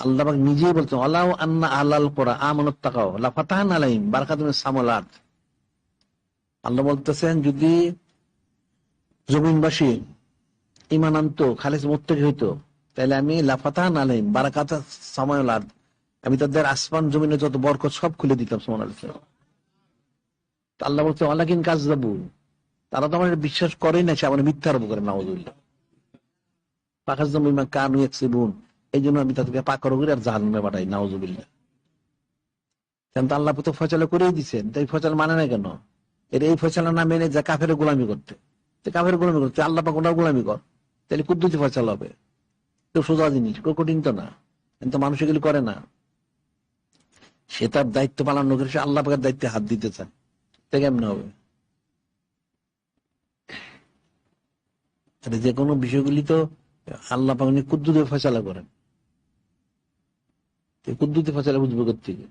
আল্লাহ পাক নিজেই বলছেন আল্লাহ আন্না আল্লাহ কোরা আমানত তাকাও লাফাতাহান আলাইহিম বারাকাতুমিনাস সামাওয়াত। আল্লাহ বলতেছেন যদি জমিনবাসী ঈমান আনতো, খালিস মুত্তাকি হইতো, তাহলে আমি লাফাতাহান আলাইহিম বারাকাতুস সামাওয়াত, আমি তাদের আসমান জমিনে যত বরকত সব খুলে দিতাম। সুবহানাল্লাহ। আল্লাহ বলছে ওয়ালাকিন কাযযাবু, তারা তো আমার বিশ্বাস করেই না, সে আমার মিথ্যা আরোপ করে। নাউযুবিল্লাহ। ফাকাযযাবু বিমা কানু ইয়াকসিবুন, এই জন্য আমি তাদেরকে পাকড় করে আর জাহান্নামে পাঠাই। নাউযুবিল্লাহ। কিন্তু আল্লাহ তো ফয়সালা করেই দিচ্ছেন, তাই ফয়সালা মানে না কেন? এর এই ফয়সালা না মেনে যা কাফের গোলামি করতে, কাফের গোলামি করতে আল্লাহ পাক ওনার গোলামি কর, তাহলে কুদ্দুসি ফয়সালা হবে। তো সোজা জিনিস, কঠিন তো না, কিন্তু মানুষ এগুলি করে না। সে তার দায়িত্ব পালন করে, সে আল্লাহ পাকের দায়িত্বে হাত দিতে চায়, তা কেমন হবে? যে কোনো বিষয়গুলি তো আল্লাহ পাক কুদ্দুসে ফয়সালা করেন, কুদ্দুসি ফয়সালা বুঝবে কোথেকে?